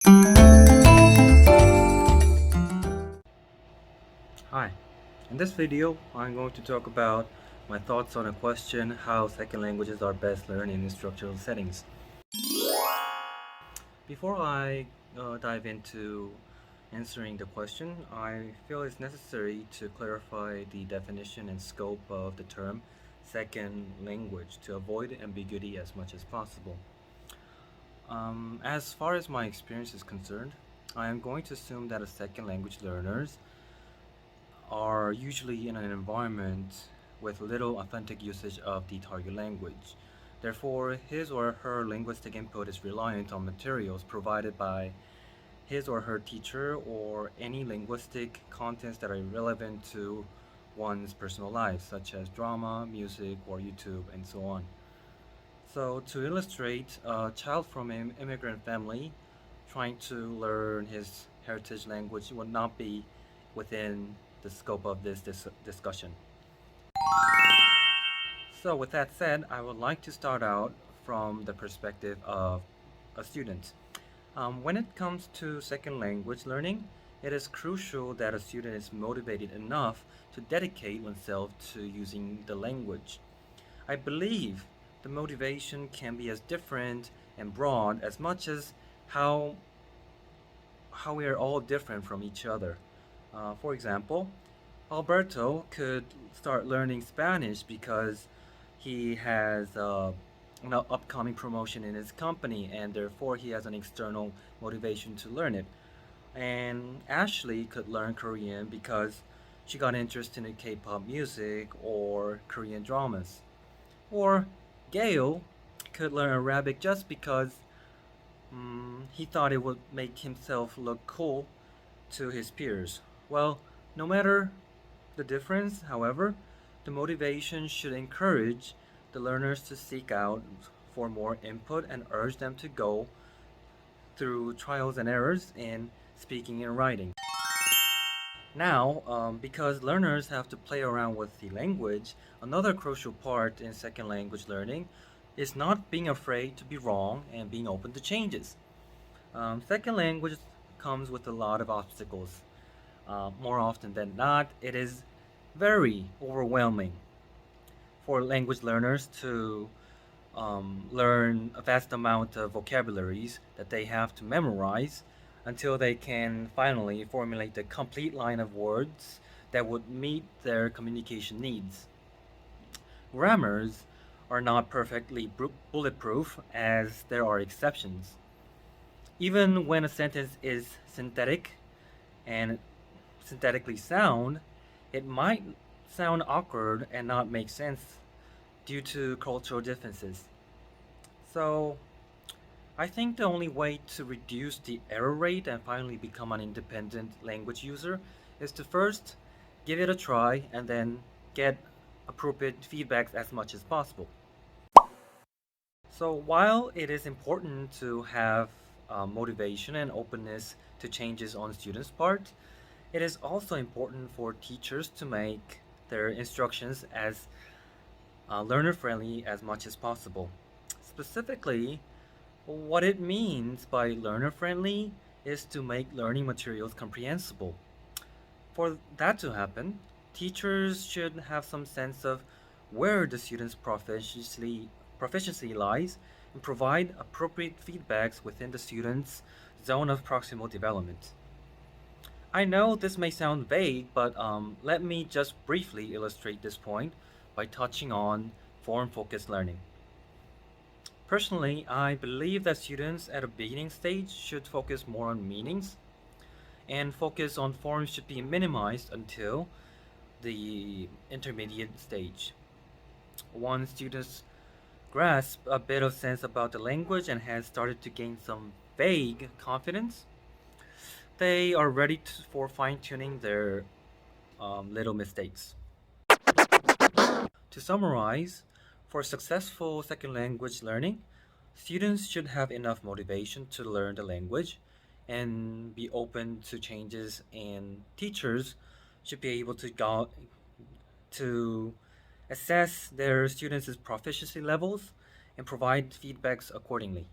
Hi, in this video I'm going to talk about my thoughts on a question how second languages are best learned in instructional settings. Before I dive into answering the question, I feel it's necessary to clarify the definition and scope of the term second language to avoid ambiguity as much as possible. As far as my experience is concerned, I am going to assume that a second language learners are usually in an environment with little authentic usage of the target language. Therefore, his or her linguistic input is reliant on materials provided by his or her teacher or any linguistic contents that are relevant to one's personal life, such as drama, music, or YouTube, and so on. So, to illustrate, a child from an immigrant family trying to learn his heritage language would not be within the scope of this discussion. So, with that said, I would like to start out from the perspective of a student. When it comes to second language learning, it is crucial that a student is motivated enough to dedicate oneself to using the language. I believe the motivation can be as different and broad as much as how how we are all different from each other. For example, Alberto could start learning Spanish because he has an upcoming promotion in his company, and therefore he has an external motivation to learn it. And Ashley could learn Korean because she got interested in K-pop music or Korean dramas. Or Gail could learn Arabic just because he thought it would make himself look cool to his peers. Well, no matter the difference, however, the motivation should encourage the learners to seek out for more input and urge them to go through trials and errors in speaking and writing. Now, because learners have to play around with the language, another crucial part in second language learning is not being afraid to be wrong and being open to changes. Second language comes with a lot of obstacles. More often than not, it is very overwhelming for language learners to learn a vast amount of vocabularies that they have to memorize until they can finally formulate a complete line of words that would meet their communication needs. Grammars are not perfectly bulletproof, as there are exceptions. Even when a sentence is synthetic and synthetically sound, it might sound awkward and not make sense due to cultural differences. So, I think the only way to reduce the error rate and finally become an independent language user is to first give it a try and then get appropriate feedbacks as much as possible. So, while it is important to have motivation and openness to changes on students' part, it is also important for teachers to make their instructions as learner friendly as much as possible. Specifically, what it means by learner friendly is to make learning materials comprehensible. For that to happen, teachers should have some sense of where the student's proficiency lies and provide appropriate feedbacks within the student's zone of proximal development. I know this may sound vague, but let me just briefly illustrate this point by touching on form focused learning. Personally, I believe that students at a beginning stage should focus more on meanings, and focus on forms should be minimized until the intermediate stage. Once students grasp a bit of sense about the language and has started to gain some vague confidence, they are ready for fine tuning their little mistakes. To summarize, for successful second language learning, students should have enough motivation to learn the language and be open to changes, and teachers should be able to assess their students' proficiency levels and provide feedbacks accordingly.